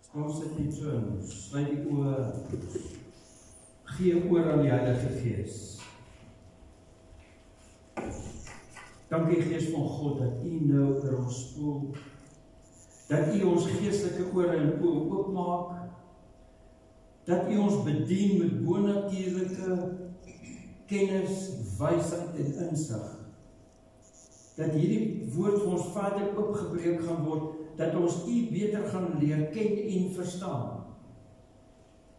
Kom sit net so in, sluit die oë, gee oor aan die Heilige Gees. Dankie Gees van God, dat U nou oor ons spoel, dat U ons geestelike ore en oë oopmaak, dat U ons bedien met bonatuurlike kennis, wysheid en insig, dat hierdie woord vir ons verder oopgebreek gaan word, dat ons U beter gaan leer ken en verstaan,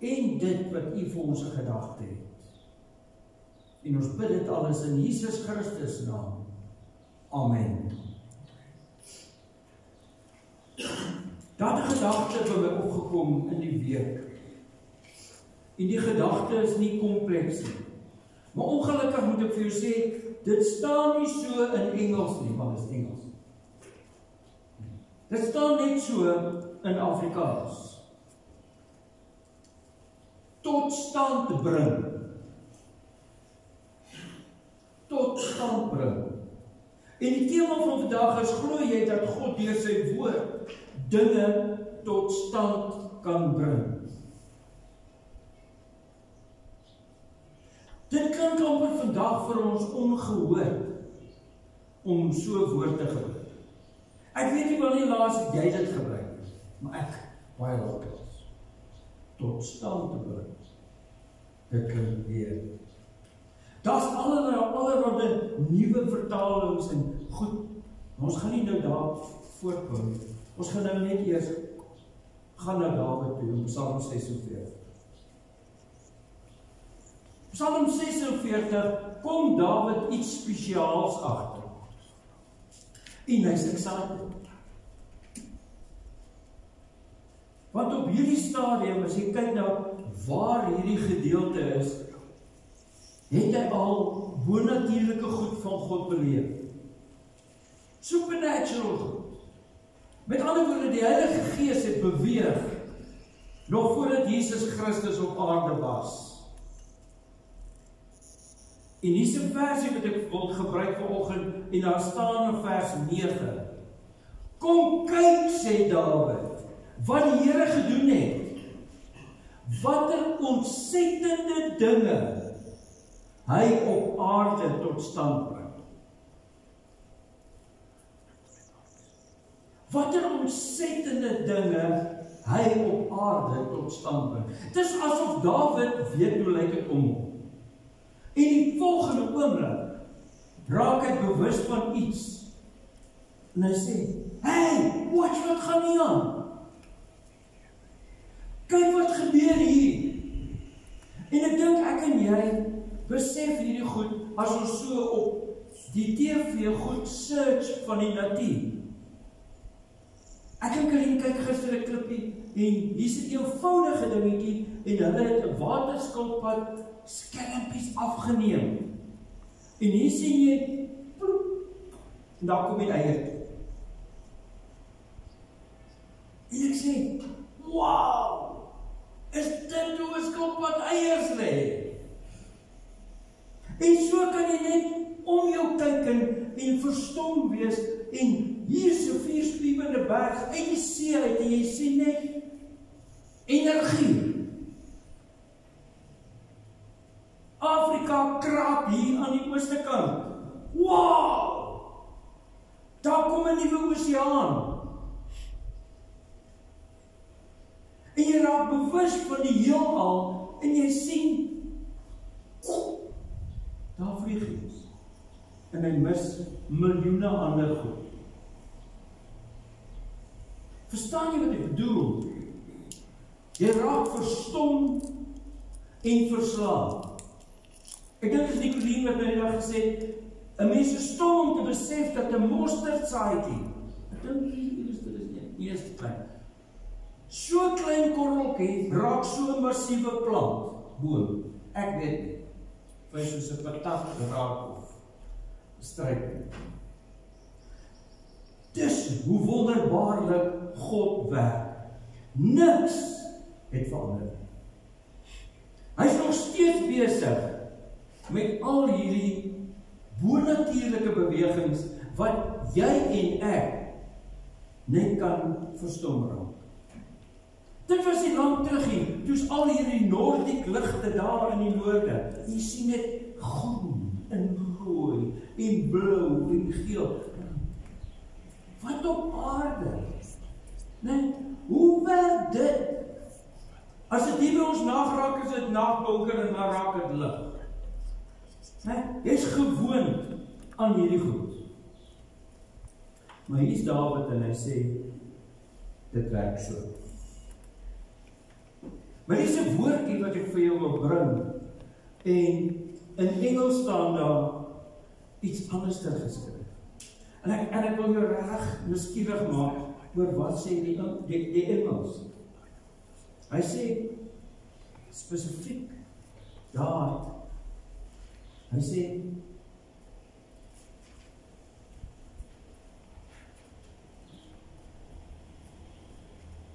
en dit wat U vir ons gedagte het. En ons bid dit alles in Jesus Christus naam. Amen. Daar het 'n gedagte by my opgekom in die week. En die gedagte is nie kompleks nie. Maar ongelukkig moet ek vir jou sê, dit staan nie so in Engels nie, want dit is Engels. Dit staan net so in Afrikaans. Tot stand bring. Tot stand bring. En die tema van vandag is, glo jy dat God deur sy woord dinge tot stand kan bring? Dit klink amper vandag vir ons ongehoord om so woord te gebruik. Ek weet nie wel nie laas het jy dit gebruik, maar ek baie laas. Tot stand te bring. Dit klink weer. Daar's allerlei nuwe vertalings en goed. Ons gaan nie nou daar voortkom. Ons gaan nou net eers gaan na Dawid toe, in Psalm 46. Psalm 46 kom Dawid iets spesiaals agter. En hy's excited. Want op hierdie stadium, as jy kyk na waar hierdie gedeelte is, het hy al bonatuurlike goed van God beleef. Supernatural goed. Met ander woorde, die Heilige Gees het beweeg, nog voordat Jesus Christus op aarde was. En hier is 'n versie wat ek wil gebruik vanoggend, en daar staan in vers 9. Kom kyk, sê Dawid, wat die Here gedoen het. Watter ontsettende dinge hy op aarde tot stand bring. Watter ontsettende dinge hy op aarde tot stand bring. Het is asof Dawid weet hoe lyk dit om hom. En die volgende oomblik raak hy bewus van iets. En hy sê, hey, watch wat gaan nie aan. Kyk wat gebeur hier. En ek dink ek en jy besef hierdie goed as ons so op die TV goed search van die natuur. Ek en Karin kyk gister 'n klippie en hier's 'n eenvoudige dingetjie en hulle het 'n waterskilpad skelmpies afgeneem. En hier sien jy ploep, en daar kom die eier toe. En ek sê, wow, is dit hoe 'n skilpad eiers lê? En so kan jy net om jou kyk en verstom wees, en hier is 'n vierspiewende berg uit die see uit, en jy sien net energie. Afrika kraak hier aan die ooste kant. Wow! Daar kom 'n nuwe oseaan. En jy raak bewus van die heelal, en jy sien, daar vlieg iets. En hy mis miljoene ander goed. Verstaan jy wat ek bedoel? Jy raak verstom en verslaan. Ek dink dit is Nicolien wat my dag gesê, 'n mens is stom om te besef dat 'n mosterdsaadjie, ek dink hier is klein. So klein korreltjie raak so 'n massiewe plant, boom. Ek weet nie. Vir soos 'n patat raak of 'n struik. Dis hoe wonderbaarlik God werk. Niks het verander. Hy is nog steeds besig met al hierdie bonatuurlike bewegings wat jy en ek net kan verstom raak. Dit was nie lang terug nie, toe's al hierdie Nordic ligte daar in die noorde. Jy sien net groen en rooi en blou en geel. Wat op aarde? Nee, hoe werk dit? As dit hier by ons nag raak, is dit nagdonker en dan raak dit lig. Nee, jy is gewoond aan hierdie goed. Maar hier is Dawid en hy sê, dit werk so. Maar hier is 'n woordjie wat ek vir jou wil bring, en in Engels staan daar iets anders te geskryf. En ek wil jou reg nuuskierig maak oor wat sê die Engels. Hy sê spesifiek daar. Hy sê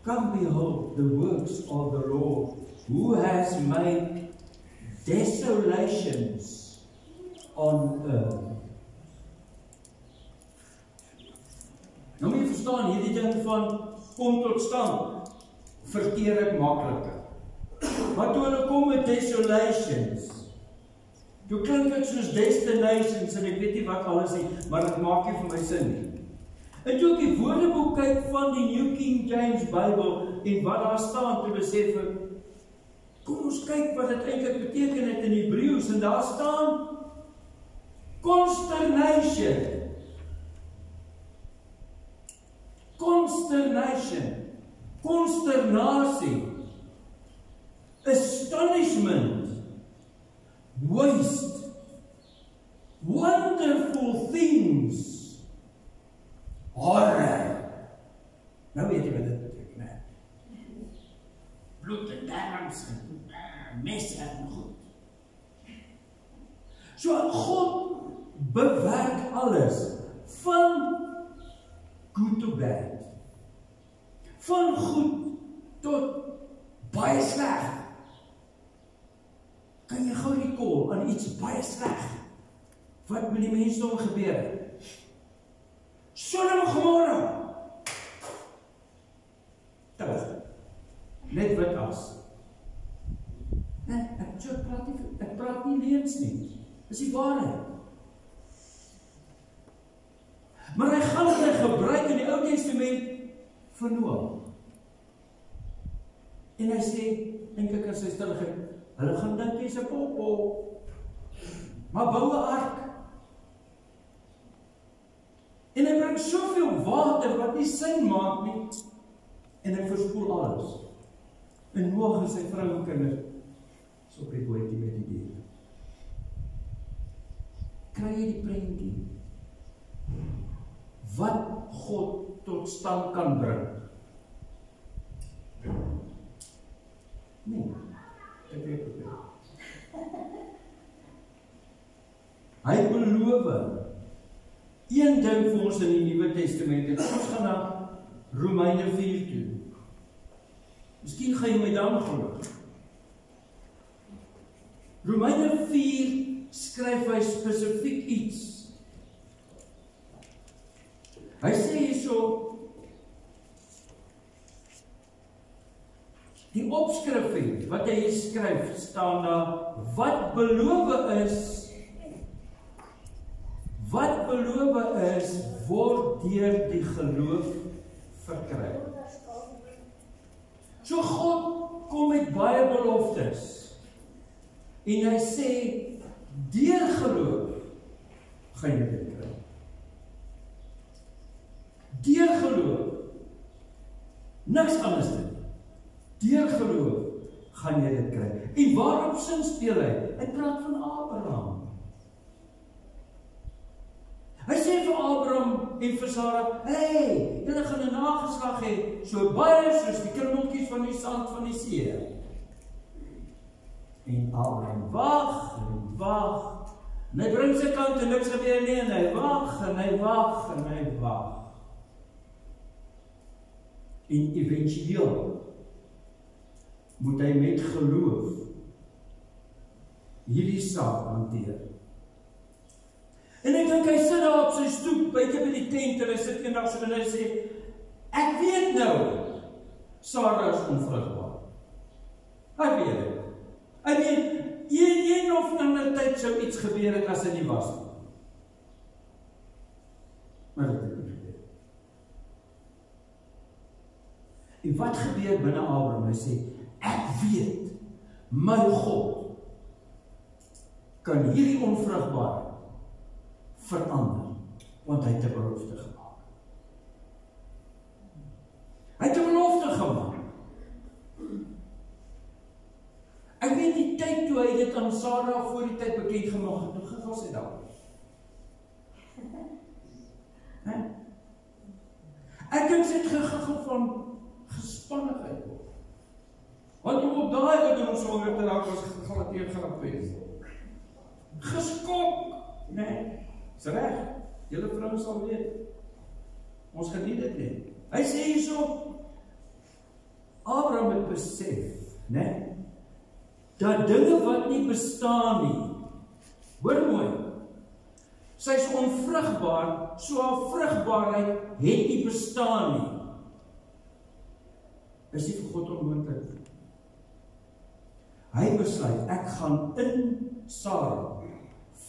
come behold the works of the Lord, who has made desolations on earth. Nou moet jy verstaan, hierdie ding van kom tot stand, verteer ek makliker. Maar toe hulle kom met desolations, toe klink dit soos destinations, en ek weet nie wat alles nie, maar dit maak nie vir my sin nie. En toe ek die woordeboek kyk van die New King James Bible, en wat daar staan, toe besef ek, kom ons kyk wat dit eintlik beteken het in Hebreëus, en daar staan, consternation. Consternation, consternatie, astonishment, waste, wonderful things, horror. Nou weet jy wat dit beteken, hè? Bloed en darms en messe en goed. So God bewerk alles van good to bad. Van goed tot baie sleg. Kan jy gou recall aan iets baie sleg wat met die mensdom gebeur het? Sodom en Gomorra. Net wat as. Nee, ek praat nie leens nie. Dis die waarheid. Maar hy gaan dit gebruik in die Ou Testament vir Noag. En hy sê, dink ek as hy stilligheid, hulle gaan dink jy's 'n popo, maar bou 'n ark. En hy bring soveel water wat nie sin maak nie, en hy verspoel alles. En Noag en sy vrou en kinders is op die bootjie met die diere. Kry jy die prentjie? Wat God tot stand kan bring? Nee, ek weet het nie. Hy beloof een ding vir ons in die Nuwe Testament. Ons gaan na Romeine 4 toe. Miskien gaan jy my dan glo. Romeine 4 skryf hy spesifiek iets. Hy sê hierso, die opskrif wat hy skryf, staan daar, wat beloof is, word deur die geloof verkry. So God kom met baie beloftes, en hy sê, deur geloof, gaan jy dit kry. Deur geloof, niks anders nie. Deur geloof, gaan jy dit kry. En waarop sin speel hy? Hy praat van Abraham. Hy sê vir Abraham en vir Sarah, hey, julle gaan 'n nageslag hê, so baie soos die krummeltjies van die sand van die see. En Abraham wag en wag. En hy bring sy kant en niks gebeur nie, en hy wag en hy wag en hy wag. En eventueel moet hy met geloof hierdie saak hanteer. En ek dink hy sit daar op sy stoep, buite by die tent, en hy sit eendag so en hy sê, ek weet nou, Sara is onvrugbaar. Hy weet dit. Hy weet, een of ander tyd sou iets gebeur het as hy nie was nie. Maar dit het nie gebeur. En wat gebeur binne Abraham? Hy sê, ek weet, my God kan hierdie onvrugbaarheid verander, want hy het 'n belofte gemaak. Hy het 'n belofte gemaak. Ek weet die tyd toe hy dit aan Sara voor die tyd bekend gemaak het, hoe gegaan sy daar? Ek dink sy het gegaan van gespannigheid. Want op daai ouderdom om swanger te raak was gegalateerd gewees. Geskok, nee, is reg. Julle vrou sal weet. Ons geniet dit nie. Hy sê hierso, Abraham het besef, nee, dat dinge wat nie bestaan nie, hoor mooi, sy is onvrugbaar, so haar vrugbaarheid het nie bestaan nie. Is nie vir God onmoontlik. Hy besluit, ek gaan in Sara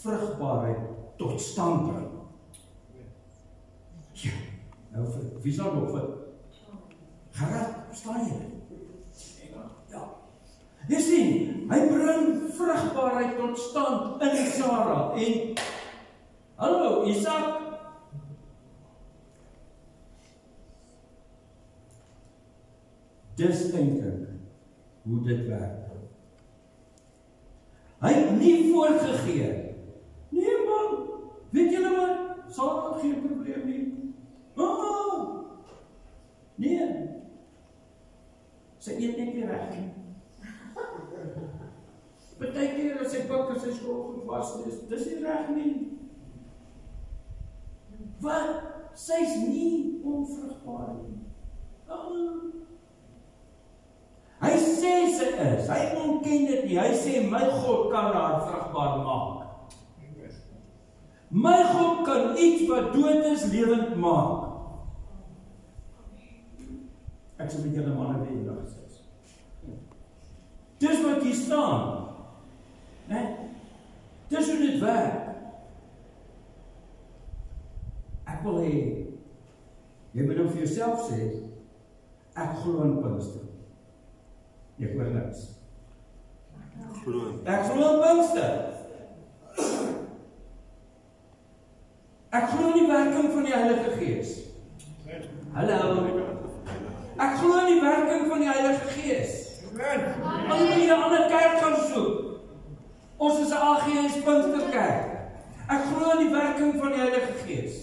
vrugbaarheid tot stand bring. Ja, nou wie sal nog vir gerad, verstaan jy? Ja. Jy sien, hy bring vrugbaarheid tot stand in Sara en hallo, Isak. Dis eintlik hoe dit werk. Hy het nie voorgegee. Nee man, weet julle wat? Sara geen probleem nie. Nee. Sy eet net nie reg nie. Partykeer as sy bak as sy skool goed was, dis nie reg nie. Wat? Sy's nie onvrugbaar nie. Hy sê sy is, hy ontken dit nie, hy sê my God kan haar vrugbaar maak. My God kan iets wat dood is lewend maak. Ek sê met julle manne weer die dag gesê. Dis wat hier staan. Nee? Dis hoe dit werk. Ek wil hê, jy moet nou vir jouself sê, ek glo in Pinkster. Ek hoor niks. Ek glo in Pinkster. Ek glo in die werking van die Heilige Gees. Hallo. Ek glo in die werking van die Heilige Gees. As jy 'n ander kerk gaan soek, ons is 'n AGS Pinksterkerk. Ek glo in die werking van die Heilige Gees.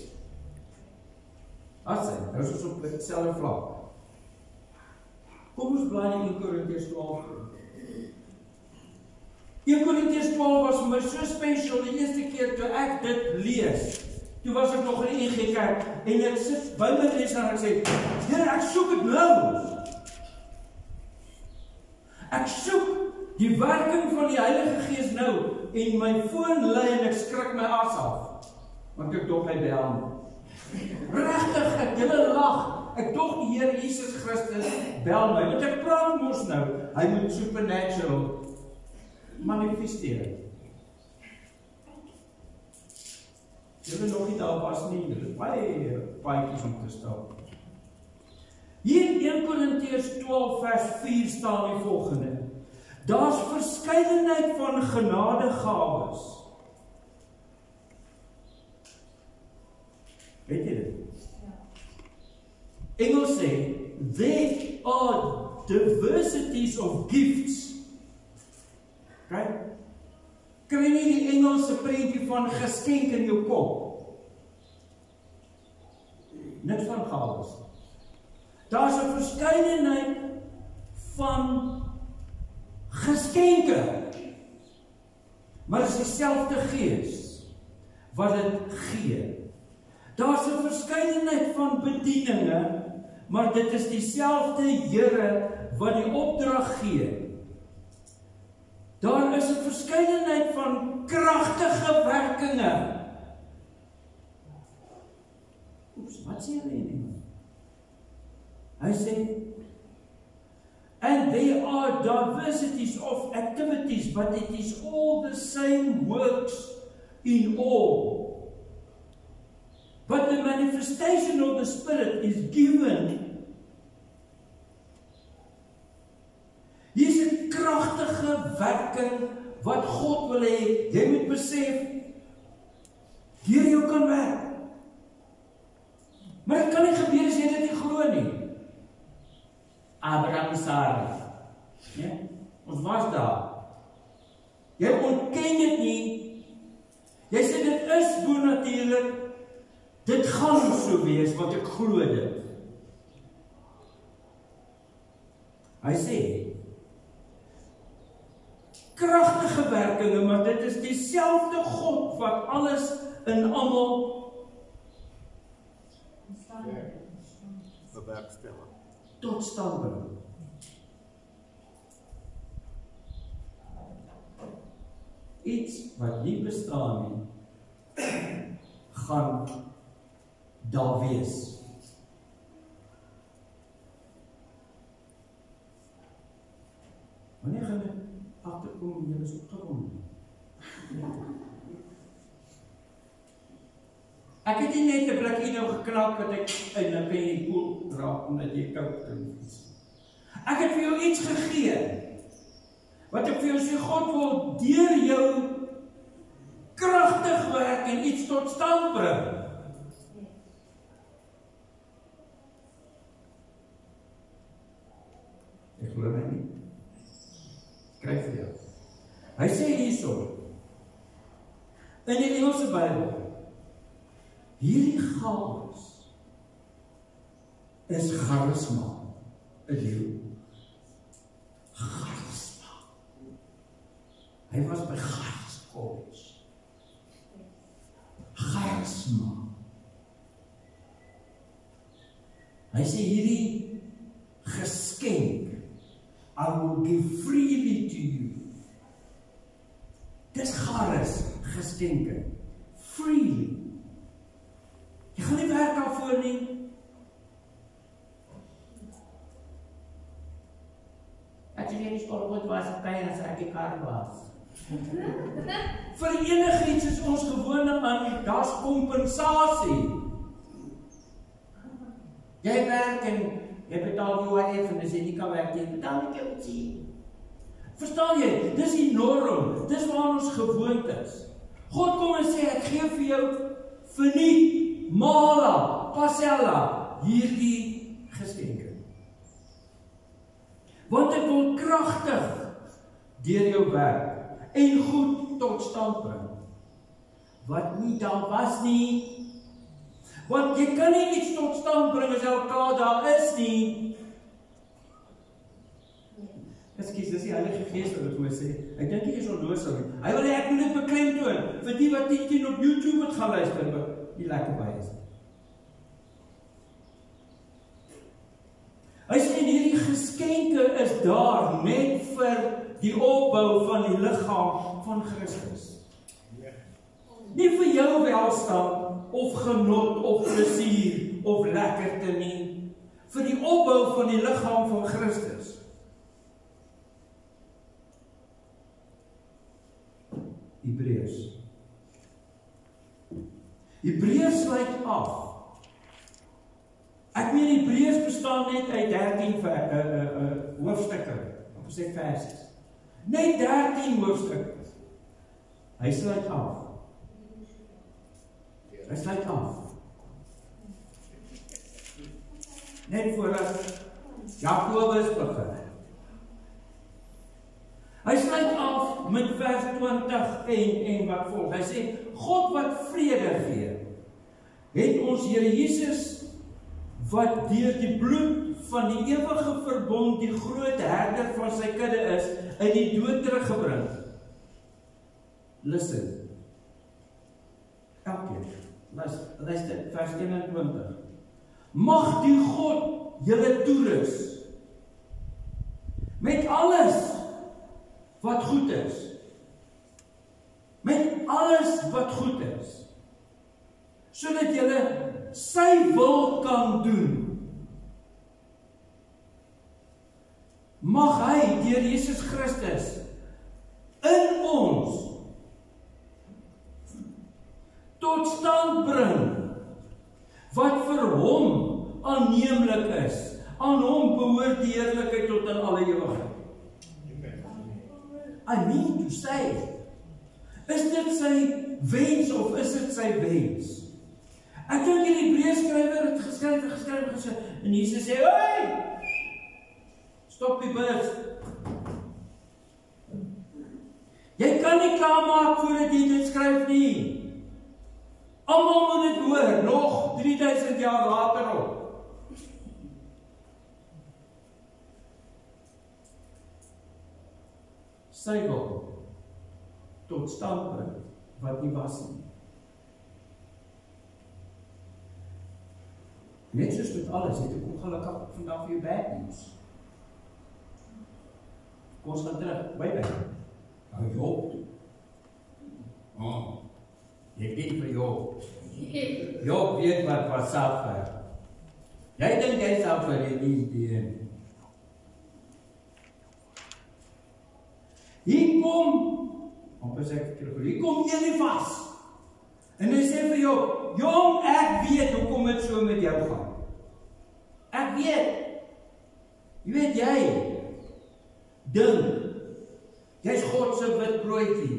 As hy, nou is ons op dieselfde vlak. Kom ons blaai in 1 Korintiërs 12. 1 Korintiërs 12 was vir my so special, die eerste keer toe ek dit lees. Toe was ek nog in die NG Kerk, en ek sit by my lees en ek sê, Here, ek soek dit nou. Ek soek die werking van die Heilige Gees nou, en my foon lui en ek skrik my as af. Want ek dog hy bel my. Regtig, ek julle lag. Ek dog die Here Jesus Christus bel my, want ek praat mos nou, hy moet supernatural manifesteer. Julle nog nie daar was nie, dit is baie paadjies om te stap. Hier in 1 Korintiërs 12 vers 4 staan die volgende. Daar's verskeidenheid van genadegawes. Weet jy dit? Engels sê, there are diversities of gifts. Okay? Kry nie die Engelse prentjie van geskenk in jou kop. Niks van gawes. Daar's 'n verskeidenheid van geskenke. Maar dit is dieselfde Gees wat dit gee. Daar's 'n verskeidenheid van bedieninge, maar dit is dieselfde Here wat die opdrag gee. Daar is 'n verskeidenheid van kragtige werkinge. Oeps, wat sê hy nie? Hy sê, And there are diversities of activities, but it is all the same works in all. But the manifestation of the Spirit is given. Hier is 'n kragtige werking wat God wil hê. Jy moet besef, deur jou kan werk. Maar dit kan nie gebeur as jy dit nie glo nie. Abraham en Sarah. Ja? Ons was daar. Jy ontken dit nie. Jy sê dit is bonatuurlik. Dit gaan so wees wat ek glo dit. Hy sê kragtige werkinge, maar dit is dieselfde God wat alles in almal bewerkstellig. Tot stand bring. Iets wat nie bestaan nie, gaan daar wees. Wanneer gaan dit agterkom en jy is opgewonde? Ek het nie net 'n blikkie nou geknak dat ek eintlik in die koel raak omdat jy koud kan wees. Ek het vir jou iets gegee. Wat ek vir jou sê, God wil deur jou kragtig werk en iets tot stand bring. Ek glo my nie. Skryf vir jou. Hy sê hierso in die Engelse Bybel, hierdie gawes is charisma, 'n leeu. Charisma. Hy was by Charis College. Charisma. Hy sê hierdie geskenk, I will give freely to you. Dis charis, geskenke. Freely. Jy gaan nie werk daarvoor nie. Ek het nie skool goed was op kry as ek die kar was. Vir enigiets is ons gewoond aan, daar's kompensasie. Jy werk en jy betaal UIF en as jy nie kan werk, jy betaal nie KLC. Verstaan jy? Dis die norm. Dis waar ons gewoond is. God kom en sê, ek gee vir jou verniet, mala, pasella, hierdie geskenke. Want ek wil kragtig deur jou werk en goed tot stand bring. Wat nie daar was nie. Want jy kan nie iets tot stand bring as elkaar daar is nie. Ekskuus, dis die Heilige Gees wat vir my sê. Ek dink nie is onnoosel nie. Hy wil hê ek moet dit beklemtoon vir die wat nie op YouTube het gaan luister, wat nie lekker by is. Hy sê hierdie geskenke is daar net vir die opbou van die liggaam van Christus. Nie vir jou welstand of genot of plesier of lekkerte nie, vir die opbou van die liggaam van Christus. Hebreërs sluit af. Ek meen Hebreërs bestaan net uit 13 hoofstukke, of sê versies. Net 13 hoofstukke. Hy sluit af. Hy sluit af. Net voordat Jakobus begin. Hy sluit af met vers 20 en wat volg. Hy sê, God wat vrede gee, het ons Here Jesus, wat deur die bloed van die ewige verbond die groot herder van sy kudde is, in die dood teruggebring. Listen. Elkeen. Luister, vers 21. Mag die God julle toerus met alles wat goed is. Met alles wat goed is. Sodat julle sy wil kan doen. mag hy deur Jesus Christus in ons tot stand bring wat vir hom aanneemlik is. Aan hom behoort die heerlikheid tot in alle ewigheid. I mean to say, is dit sy wens of is dit sy wens? Ek dink die Hebreërskrywer het geskryf, en Jesus sê, hey! Stop die bus. Jy kan nie klaarmaak voordat jy dit skryf nie. Almal moet dit hoor, nog 3000 jaar later op. Sy wil tot stand bring wat nie was nie. Net soos met alles, het ek ongelukkig vandag vir jou bad news. Kom ons gaan terug, by. Nou Job toe. Jy weet vir Job. Job weet wat suffer. Jy dink jy suffer in die idee. Hier kom Elifas. En hy sê vir jou, jong, ek weet hoekom dit so met jou gaan. Ek weet. Jy weet jy, dink, jy's God se wit broodjie.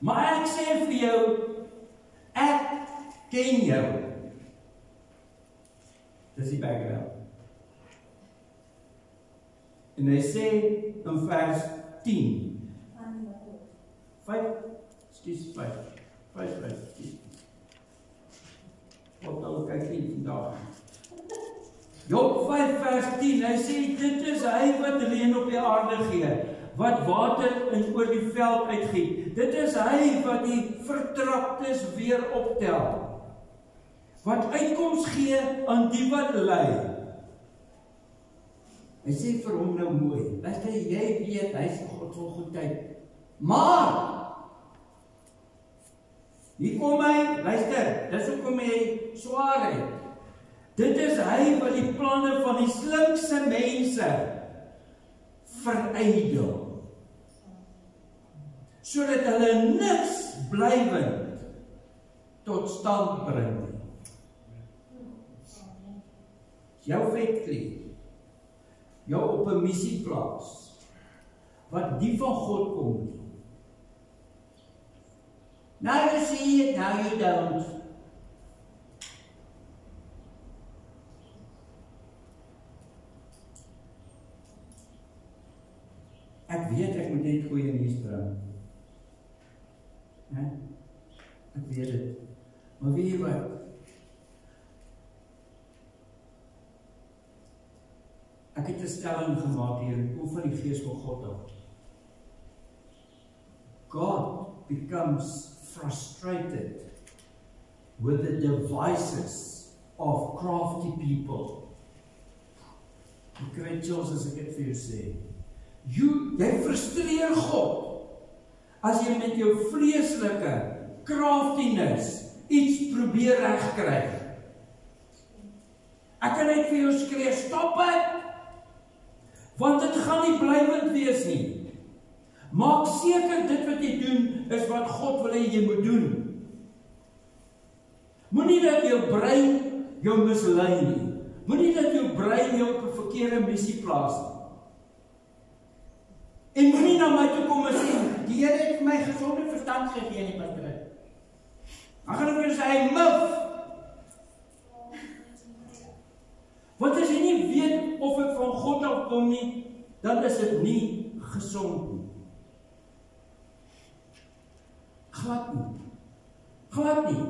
Maar ek sê vir jou, ek ken jou. Dis die background. En hy sê in vers 10, 5, wat dan kyk nie vandag. Job 5 vers 10, hy sê, dit is hy wat reën op die aarde gee, wat water in oor die veld uitgiet. Dit is hy wat die vertraptes weer optel, wat uitkoms gee aan die wat ly. Hy sê vir hom nou mooi, luister, jy weet, hy is God van goedheid, maar hier kom hy, luister, dis hoekom hy swaar het. Dit is hy wat die planne van die slinkse mense verydel, sodat hulle niks blywend tot stand bring. Jou vetkleed, jou op 'n missie plaas, wat die van God kom nie. Now you see it, now you don't. Ek weet ek moet net goeie nuus bring. Ek weet dit. Maar weet jy wat? Ek het 'n stelling gemaak hier, kom van die Gees van God af. God becomes frustrated with the devices of crafty people. Ek kry chills as ek dit vir jou sê. Jy frustreer God as jy met jou vleeslike craftiness iets probeer regkry. Ek kan net vir jou skree, stop dit! Want dit gaan nie blywend wees nie. Maak seker dit wat jy doen is wat God wil hê jy moet doen. Moenie dat jou brein jou mislei nie. Moenie dat jou brein jou op 'n verkeerde missie plaas nie. En moenie na my toe kom en sê, die Here het vir my gesonde verstand gegee in die pastorie. Dan gaan ek vir jou sê, hy mif. Want as jy nie weet of dit van God afkom nie, dan is dit nie gesond nie. Glad nie. Glad nie.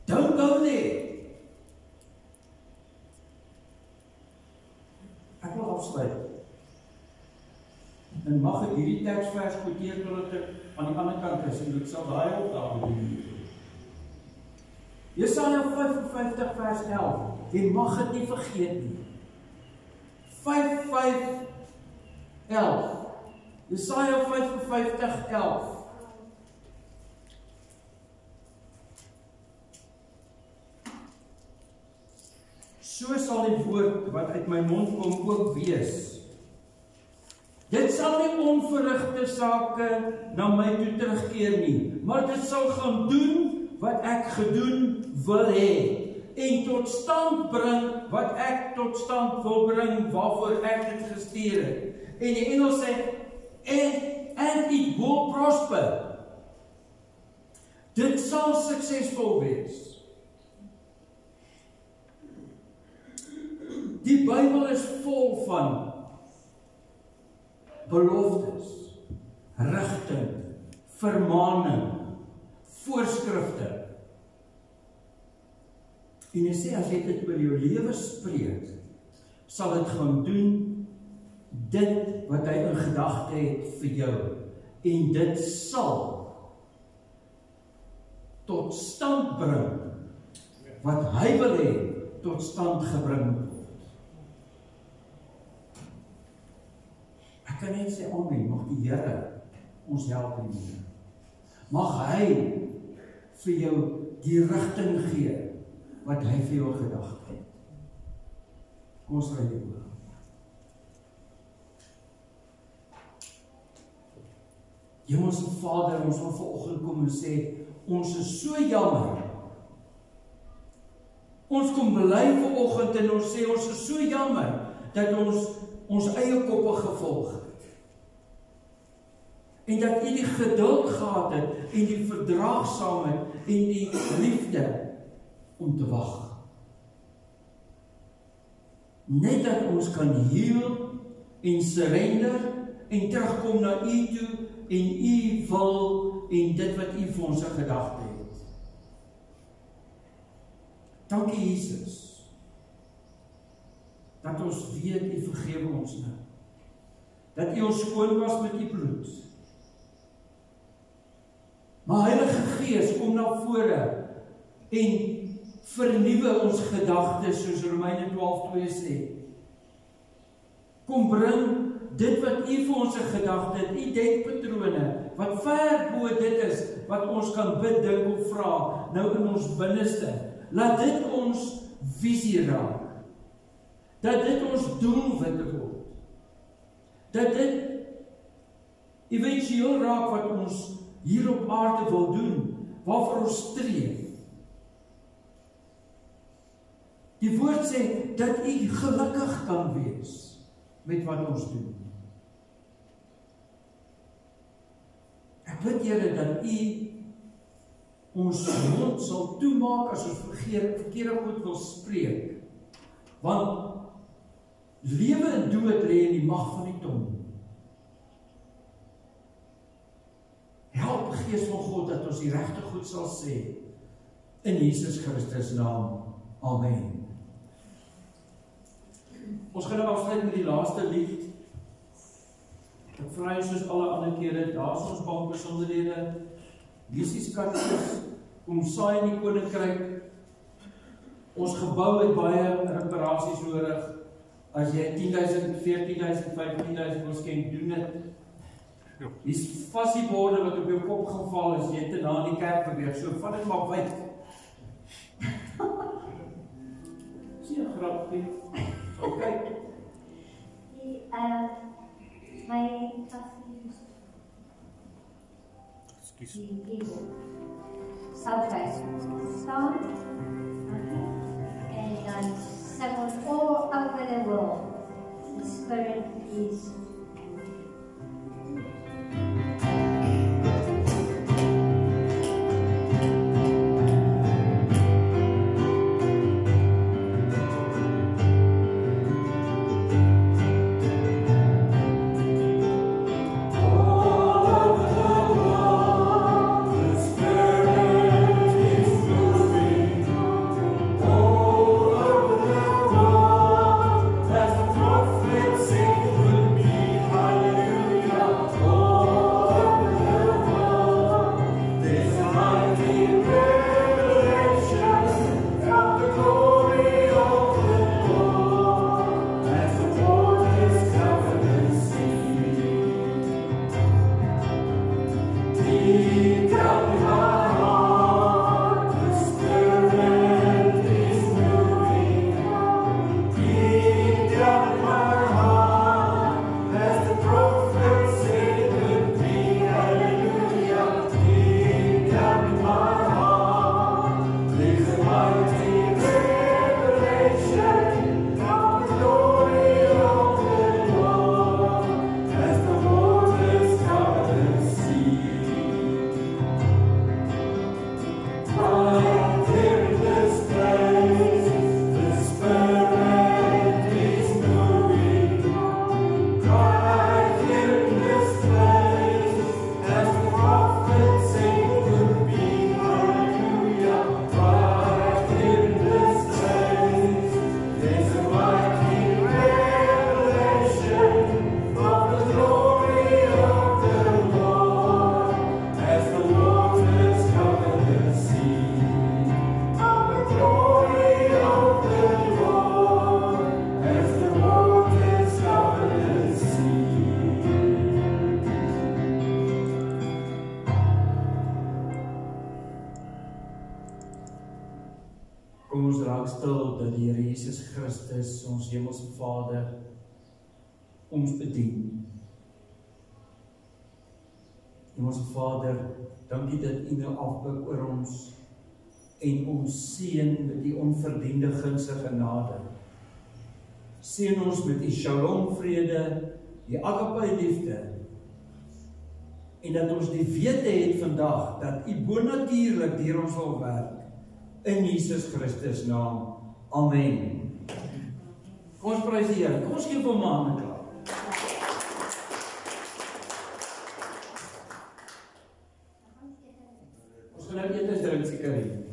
Don't go there. Ek wil afsluit. En mag ek hierdie teksvers quoteer totdat ek aan die ander kant is, en ek sal daai opdrag doen. Jesaja 55 vers 11. Jy mag dit nie vergeet nie. 5:11. Jesaja 55:11. So sal die woord wat uit my mond kom ook wees. Dit sal nie onverrigte sake na my toe terugkeer nie, maar dit sal gaan doen wat ek gedoen wil hê, en tot stand bring wat ek tot stand wil bring, waarvoor ek dit gestuur het. En die Engels sê, and it will prosper. Dit sal suksesvol wees. Die Bybel is vol van beloftes, rigting, vermaning, voorskrifte. En hy sê, as jy dit oor jou lewe spreek, sal dit gaan doen dit wat hy in gedagte het vir jou. En dit sal tot stand bring wat hy wil hê tot stand gebring word. Ek kan net sê, amen, mag die Here ons help hiermee. Mag hy vir jou die rigting gee wat hy vir jou gedagte het. Kom ons sluit die oë. Hemelse Vader, ons wil vanoggend kom en sê, ons is so jammer. Ons kom bely vanoggend en ons sê, ons is so jammer dat ons eie koppe gevolg het. En dat U die geduld gehad het en die verdraagsaamheid en die liefde om te wag. Net dat ons kan heel en surrender en terugkom na U toe en U wil en dit wat U vir ons in gedagte het. Dankie Jesus, dat ons weet U vergewe ons nou. Dat U ons skoon was met U bloed. Maar Heilige Gees, kom na vore en vernuwe ons gedagtes, soos Romeine 12:2 sê. Kom bring dit wat U vir ons in gedagte het, U denkpatrone, wat ver bo dit is, wat ons kan bid, dink of vra, nou in ons binneste. Laat dit ons visie raak. Dat dit ons doelwit word. Dat dit eventueel raak wat ons hier op aarde wil doen, waarvoor ons streef. Die woord sê, dat U gelukkig kan wees met wat ons doen. Ek bid Here dat U ons mond sal toemaak as ons verkeerde goed wil spreek. Want lewe en dood lê in die mag van die tong. Help Gees van God dat ons die regte goed sal sê. In Jesus Christus naam. Amen. Ons gaan nou afsluit met die laaste lied. Ek vra jy soos alle ander kere, daar is ons bankbesonderhede. Lees die skatkis, kom saai in die koninkryk. Ons gebou het baie reparasies nodig. As jy 10.000, 14.000, 15.000 wil skenk, doen dit. Die fassieborde wat op jou kop geval is, jy te na in die kerk beweeg, so vat dit maar wyk. Sien jy grapie? Ok. My Southwest song, and sung all over the world. The Spirit is. Sing with me. Christus, ons hemelse Vader, ons bedien. Hemelse Vader, dankie dat U nou afbuk oor ons en ons seën met U onverdiende guns en genade. Seën ons met U shalom vrede, die agape liefde, en dat ons die wete het vandag dat U bonatuurlik deur ons wil werk in Jesus Christus naam. Amen. Kom ons prys die Here. Kom ons gee hom 'n hande klap. Ons gaan nou eers drink seker.